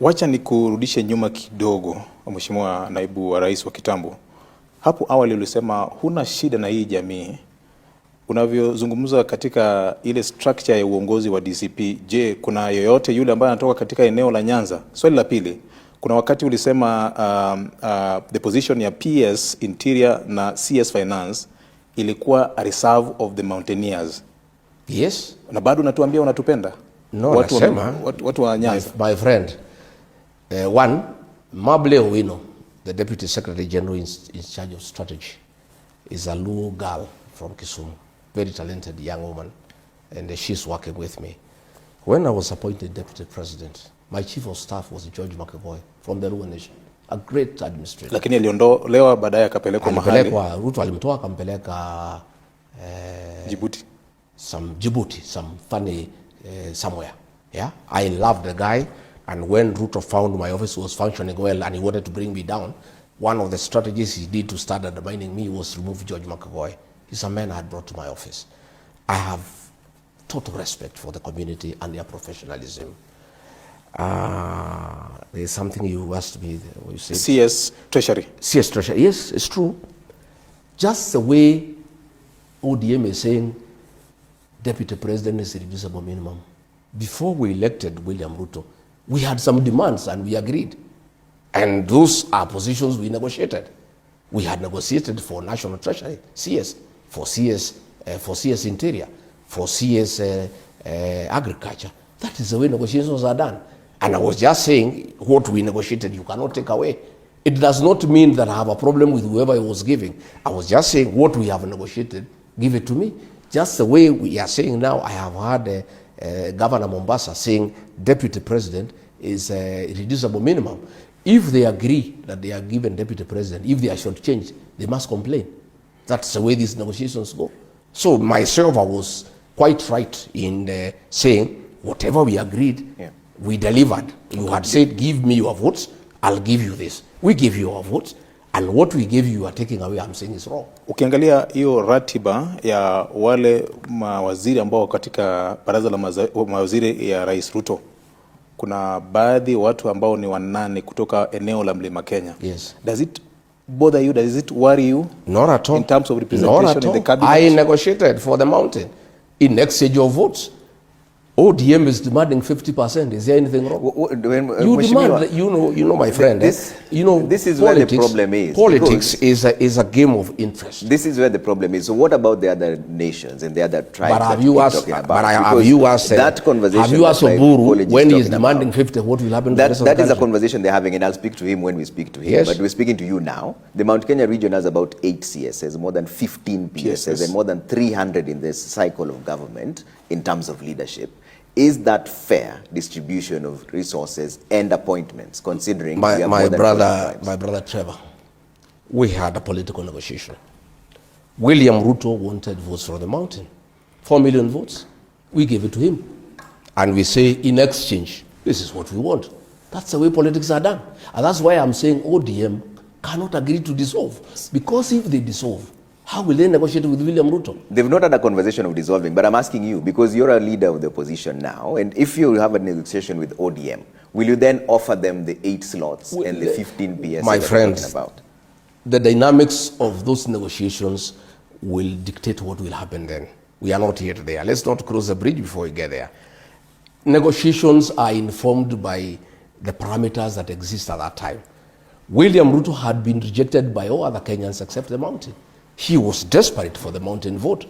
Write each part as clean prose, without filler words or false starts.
Wacha ni kurudishe nyuma kidogo, Mheshimiwa Naibu wa Rais wa kitambo. Hapo awali ulisema huna shida na hii jamii. Unavyozungumza katika ile structure ya uongozi wa DCP, je, kuna yoyote yule ambaye anatoka katika eneo la Nyanza? Swali la pili, kuna wakati ulisema the position ya PS Interior na CS Finance ilikuwa a reserve of the mountaineers. Yes. Na bado unatuambia unatupenda? No, watu wa Nyanza. My friend, one, Mable Owino, the Deputy Secretary General in charge of strategy, is a Luo girl from Kisumu, very talented young woman, and she's working with me. When I was appointed Deputy President, my Chief of Staff was George Makeboy from the Luo Nation, a great administrator. Lakini aliondolewa baadaye akapelekwa mahali. Ruto alimtoa akampeleka Djibouti, some funny somewhere. Yeah, I loved the guy, and when Ruto found my office was functioning well and he wanted to bring me down, one of the strategies he did to start undermining me was remove George McAvoy. He's a man I had brought to my office. I have total respect for the community and their professionalism. There's something you asked me. You said CS Treasury. CS Treasury. Yes, it's true. Just the way ODM is saying Deputy President is irreducible minimum. Before we elected William Ruto, we had some demands and we agreed. And those are positions we negotiated. We had negotiated for National Treasury, CS, for CS Interior, for CS Agriculture. That is the way negotiations are done. And I was just saying, what we negotiated, you cannot take away. It does not mean that I have a problem with whoever I was giving. I was just saying, what we have negotiated, give it to me. Just the way we are saying now, I have had Governor Mombasa saying Deputy President is a reducible minimum. If they agree that they are given Deputy President, if they are shortchanged, they must complain. That's the way these negotiations go. So myself, I was quite right in saying whatever we agreed, we delivered. You had said, give me your votes, I'll give you this. We give you our votes, and what we gave you are taking away, I'm saying is wrong. Ukiangalia hiyo ratiba ya wale mawaziri ambao katika baraza la mawaziri ya Rais Ruto, kuna baadhi watu ambao ni wanane kutoka eneo la Mlima Kenya. Yes. Does it bother you? Does it worry you? Not at all. In terms of representation in the cabinet? I negotiated for the mountain in exchange of votes. ODM is demanding 50%. Is there anything wrong? You demand, you know, my friend. This is where the problem is. Politics is a game of interest. This is where the problem is. So what about the other nations and the other tribes? But have you asked? That conversation? Have you asked Oburu when he is demanding 50? What will happen? That is a conversation they're having, and I'll speak to him when we speak to him. Yes. But we're speaking to you now. The Mount Kenya region has about 8 CSs, more than 15 PSs, and more than 300 in this cycle of government in terms of leadership. Is that fair distribution of resources and appointments, considering my brother Trevor, we had a political negotiation. William Ruto wanted votes from the mountain, 4 million votes. We gave it to him, and we say in exchange, this is what we want. That's the way politics are done, and that's why I'm saying ODM cannot agree to dissolve, because if they dissolve, how will they negotiate with William Ruto? They've not had a conversation of dissolving, but I'm asking you, because you're a leader of the opposition now, and if you have a negotiation with ODM, will you then offer them the 8 slots and the 15 PS? My friend, the dynamics of those negotiations will dictate what will happen then. We are not yet there. Let's not cross the bridge before we get there. Negotiations are informed by the parameters that exist at that time. William Ruto had been rejected by all other Kenyans except the mountain. He was desperate for the mountain vote.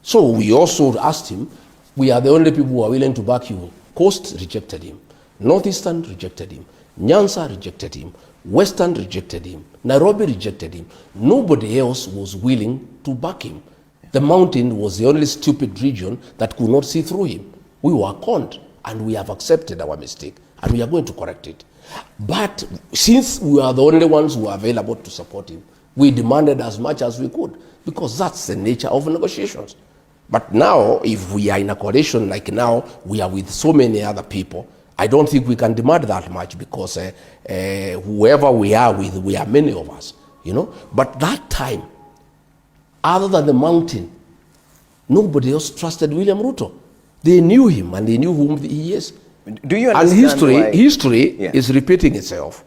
So we also asked him, we are the only people who are willing to back you. Coast rejected him. Northeastern rejected him. Nyanza rejected him. Western rejected him. Nairobi rejected him. Nobody else was willing to back him. The mountain was the only stupid region that could not see through him. We were conned, and we have accepted our mistake, and we are going to correct it. But since we are the only ones who are available to support him, we demanded as much as we could, because that's the nature of negotiations. But now, if we are in a coalition like now, we are with so many other people, I don't think we can demand that much, because whoever we are with, we are many of us, you know. But that time, other than the mountain, nobody else trusted William Ruto. They knew him and they knew whom he is. Do you And understand history Yeah. is repeating itself.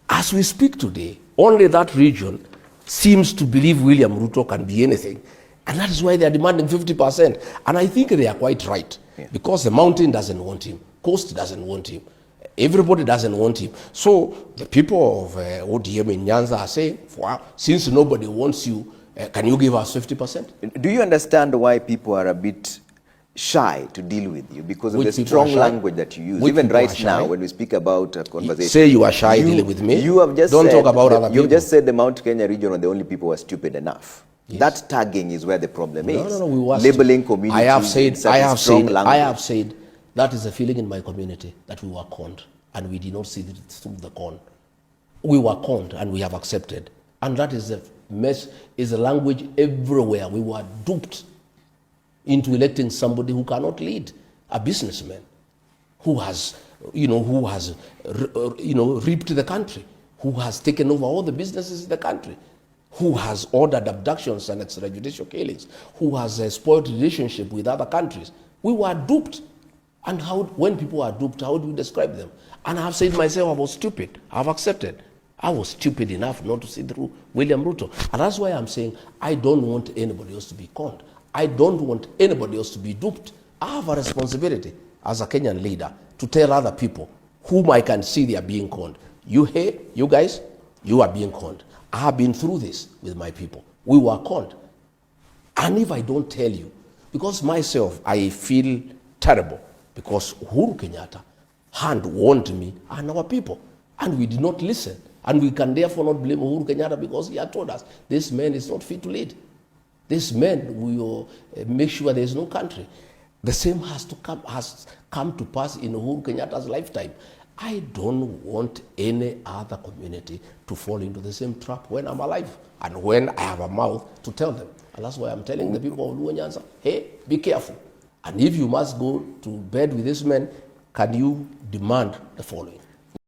As we speak today, only that region seems to believe William Ruto can be anything. And that is why they are demanding 50%. And I think they are quite right. Yeah. Because the mountain doesn't want him. Coast doesn't want him. Everybody doesn't want him. So the people of ODM in Nyanza are saying, wow, since nobody wants you, can you give us 50%? Do you understand why people are a bit shy to deal with you? Because of Which the people are strong shy? language that you use. Which Even people right are shy? now, when we speak about a conversation. Say you are shy dealing with me. You have just Don't said, talk about other people. You've just said the Mount Kenya region were the only people who are stupid enough. Yes. That tagging is where the problem is. No, we were labeling communities. I have said that is a feeling in my community that we were conned and we did not see it through the con. We were conned and we have accepted. And that is a mess, is a language everywhere. We were duped into electing somebody who cannot lead, a businessman who has, reaped the country, who has taken over all the businesses in the country, who has ordered abductions and extrajudicial killings, who has spoiled relationship with other countries. We were duped. And when people are duped, how do you describe them? And I have said myself, I was stupid. I have accepted. I was stupid enough not to see through William Ruto. And that's why I'm saying I don't want anybody else to be conned. I don't want anybody else to be duped. I have a responsibility as a Kenyan leader to tell other people whom I can see they are being conned. You guys, you are being conned. I have been through this with my people. We were conned. And if I don't tell you, because myself, I feel terrible because Uhuru Kenyatta hand warned me and our people, and we did not listen. And we can therefore not blame Uhuru Kenyatta because he had told us this man is not fit to lead. This man will make sure there is no country. The same has come to pass in Uhuru Kenyatta's lifetime. I don't want any other community to fall into the same trap when I'm alive and when I have a mouth to tell them. And that's why I'm telling the people of Luo Nyanza, hey, be careful. And if you must go to bed with this man, can you demand the following?